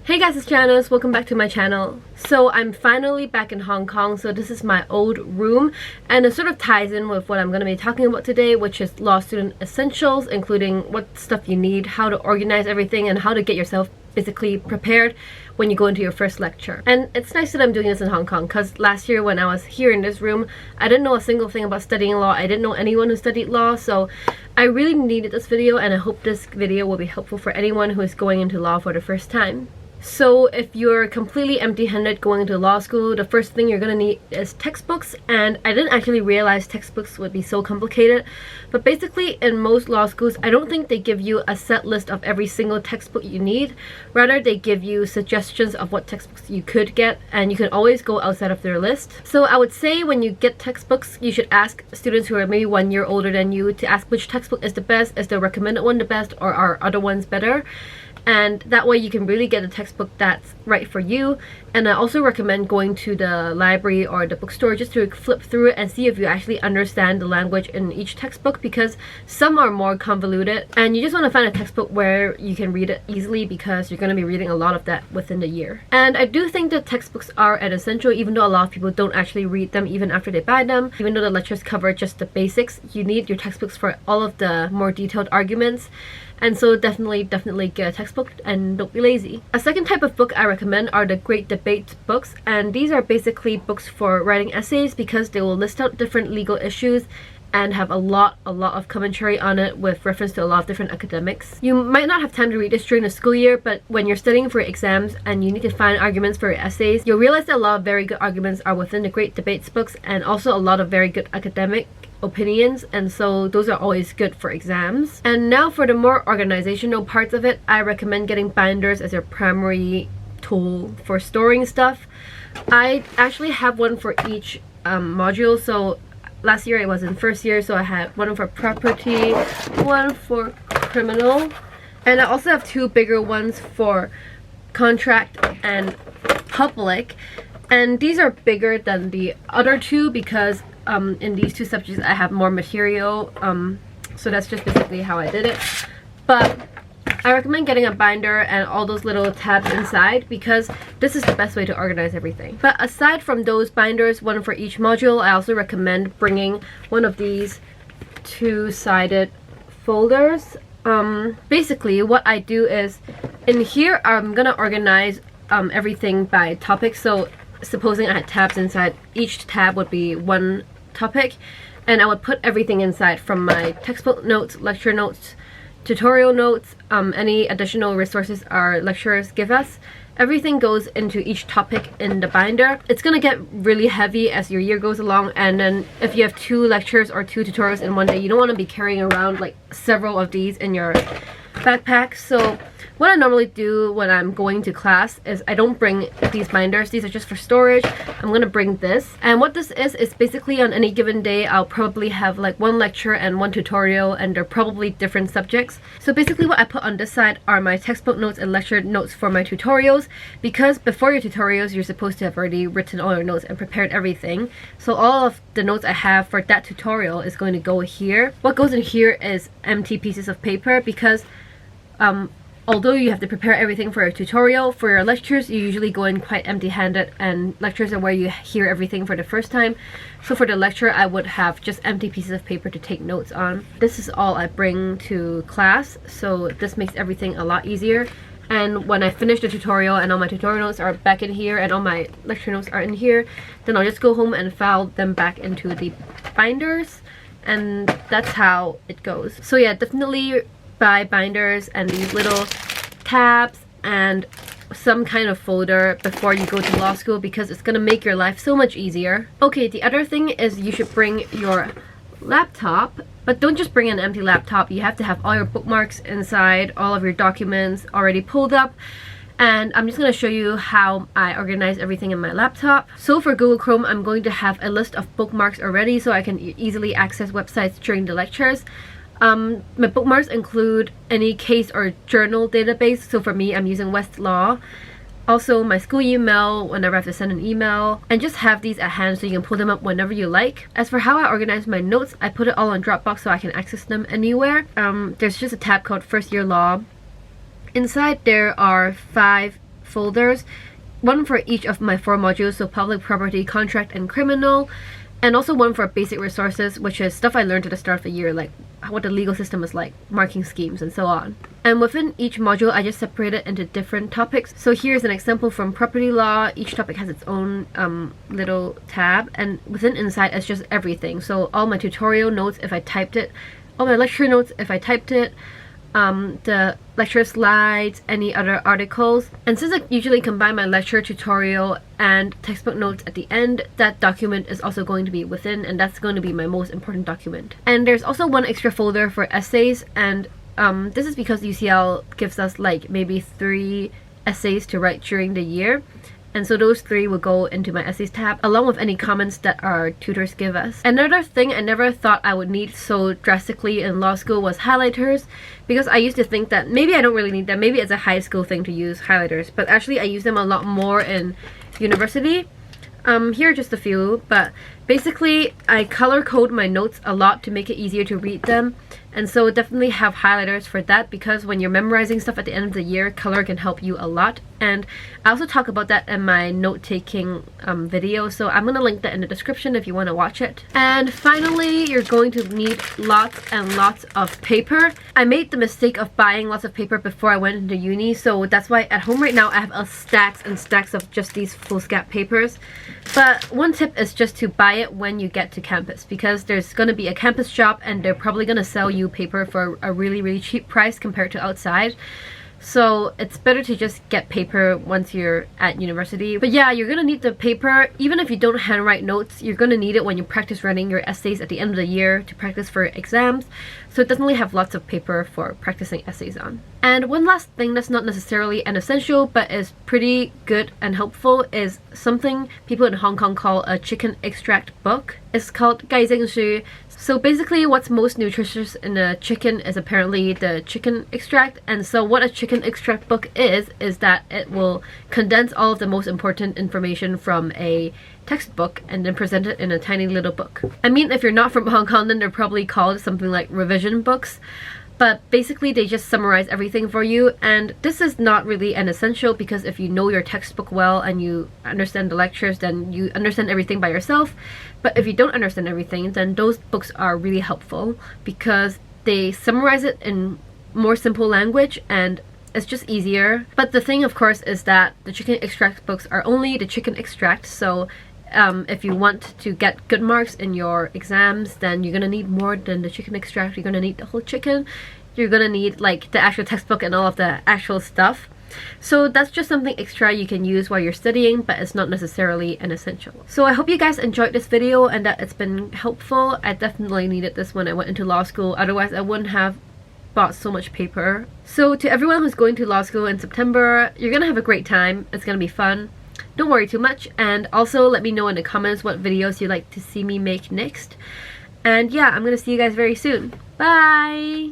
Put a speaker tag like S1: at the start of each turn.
S1: Hey guys, it's Janis. Welcome back to my channel. So I'm finally back in Hong Kong. So this is my old room and it sort of ties in with what I'm going to be talking about today, which is law student essentials, including what stuff you need, how to organize everything, and how to get yourself basically prepared when you go into your first lecture. And it's nice that I'm doing this in Hong Kong because last year when I was here in this room, I didn't know a single thing about studying law. I didn't know anyone who studied law, so I really needed this video, and I hope this video will be helpful for anyone who is going into law for the first time. So if you're completely empty-handed going into law school, the first thing you're gonna need is textbooks, and I didn't actually realize textbooks would be so complicated, but basically in most law schools I don't think they give you a set list of every single textbook you need. Rather, they give you suggestions of what textbooks you could get, and you can always go outside of their list. So I would say when you get textbooks, you should ask students who are maybe 1 year older than you to ask which textbook is the best, is the recommended one the best, or are other ones better. And that way you can really get a textbook that's right for you. And I also recommend going to the library or the bookstore just to flip through it and see if you actually understand the language in each textbook, because some are more convoluted and you just want to find a textbook where you can read it easily, because you're going to be reading a lot of that within the year. And I do think that textbooks are an essential, even though a lot of people don't actually read them even after they buy them. Even though the lectures cover just the basics, you need your textbooks for all of the more detailed arguments. And so definitely get a textbook and don't be lazy. A second type of book I recommend are the Great Debate books, and these are basically books for writing essays because they will list out different legal issues and have a lot of commentary on it with reference to a lot of different academics. You might not have time to read this during the school year, but when you're studying for exams and you need to find arguments for your essays, you'll realize that a lot of very good arguments are within the Great Debates books, and also a lot of very good academic opinions, and so those are always good for exams. And now for the more organizational parts of it, I recommend getting binders as your primary tool for storing stuff. I actually have one for each module. So last year I was in first year, so I had one for property, one for criminal, and I also have two bigger ones for contract and public. And these are bigger than the other two because in these two subjects I have more material, so that's just basically how I did it. But I recommend getting a binder and all those little tabs inside, because this is the best way to organize everything. But aside from those binders, one for each module, I also recommend bringing one of these two-sided folders. Basically what I do is, in here I'm gonna organize everything by topic. So supposing I had tabs inside, each tab would be one topic, and I would put everything inside, from my textbook notes, lecture notes, tutorial notes, any additional resources our lecturers give us. Everything goes into each topic in the binder. It's gonna get really heavy as your year goes along, and then if you have 2 lectures or 2 tutorials in one day, you don't want to be carrying around like several of these in your backpack. So what I normally do when I'm going to class is I don't bring these binders. These are just for storage. I'm gonna bring this, and what this is basically on any given day I'll probably have like 1 lecture and 1 tutorial, and they're probably different subjects. So basically what I put on this side are my textbook notes and lecture notes for my tutorials, because before your tutorials you're supposed to have already written all your notes and prepared everything. So all of the notes I have for that tutorial is going to go here. What goes in here is empty pieces of paper, because although you have to prepare everything for a tutorial, for your lectures you usually go in quite empty-handed, and lectures are where you hear everything for the first time. So for the lecture I would have just empty pieces of paper to take notes on. This is all I bring to class, so this makes everything a lot easier. And when I finish the tutorial and all my tutorial notes are back in here and all my lecture notes are in here, then I'll just go home and file them back into the binders, and that's how it goes. So yeah, definitely buy binders and these little tabs and some kind of folder before you go to law school, because it's gonna make your life so much easier. Okay, the other thing is you should bring your laptop, but don't just bring an empty laptop. You have to have all your bookmarks inside, all of your documents already pulled up. And I'm just going to show you how I organize everything in my laptop. So for Google Chrome, I'm going to have a list of bookmarks already so I can easily access websites during the lectures. My bookmarks include any case or journal database. So for me, I'm using Westlaw. Also my school email whenever I have to send an email, and just have these at hand so you can pull them up whenever you like. As for how I organize my notes, I put it all on Dropbox so I can access them anywhere. There's just a tab called First Year Law. Inside there are 5 folders, one for each of my 4 modules, so public, property, contract, and criminal, and also one for basic resources, which is stuff I learned at the start of the year, like what the legal system is like, marking schemes, and so on. And within each module, I just separate it into different topics. So here's an example from property law. Each topic has its own little tab, and within inside it's just everything. So all my tutorial notes if I typed it, all my lecture notes if I typed it, the lecture slides, any other articles. And since I usually combine my lecture, tutorial, and textbook notes at the end, that document is also going to be within, and that's going to be my most important document. And there's also one extra folder for essays, and this is because UCL gives us like maybe 3 essays to write during the year. And so those 3 will go into my essays tab, along with any comments that our tutors give us. Another thing I never thought I would need so drastically in law school was highlighters, because I used to think that maybe I don't really need them, maybe it's a high school thing to use highlighters, but actually I use them a lot more in university. Here are just a few, but basically I color code my notes a lot to make it easier to read them, and so definitely have highlighters for that, because when you're memorizing stuff at the end of the year, color can help you a lot. And I also talk about that in my note-taking video, so I'm gonna link that in the description if you want to watch it. And finally, you're going to need lots and lots of paper. I made the mistake of buying lots of paper before I went into uni, so that's why at home right now I have stacks and stacks of just these foolscap papers. But one tip is just to buy it when you get to campus, because there's going to be a campus shop and they're probably going to sell you paper for a really cheap price compared to outside. So it's better to just get paper once you're at university. But yeah, you're gonna need the paper. Even if you don't handwrite notes, you're gonna need it when you practice writing your essays at the end of the year to practice for exams. So definitely have lots of paper for practicing essays on. And one last thing that's not necessarily an essential but is pretty good and helpful is something people in Hong Kong call a chicken extract book. It's called 盖证书. So basically what's most nutritious in a chicken is apparently the chicken extract. And so what a chicken extract book is that it will condense all of the most important information from a textbook and then present it in a tiny little book. I mean, if you're not from Hong Kong, then they're probably called something like revision books. But basically they just summarize everything for you, and this is not really an essential, because if you know your textbook well and you understand the lectures, then you understand everything by yourself. But if you don't understand everything, then those books are really helpful because they summarize it in more simple language and it's just easier. But the thing, of course, is that the chicken extract books are only the chicken extract, so if you want to get good marks in your exams, then you're gonna need more than the chicken extract. You're gonna need the whole chicken. You're gonna need like the actual textbook and all of the actual stuff. So that's just something extra you can use while you're studying, but it's not necessarily an essential. So I hope you guys enjoyed this video and that it's been helpful. I definitely needed this when I went into law school, otherwise I wouldn't have bought so much paper. So to everyone who's going to law school in September, you're gonna have a great time. It's gonna be fun. Don't worry too much, and also let me know in the comments what videos you'd like to see me make next. And yeah, I'm gonna see you guys very soon. Bye!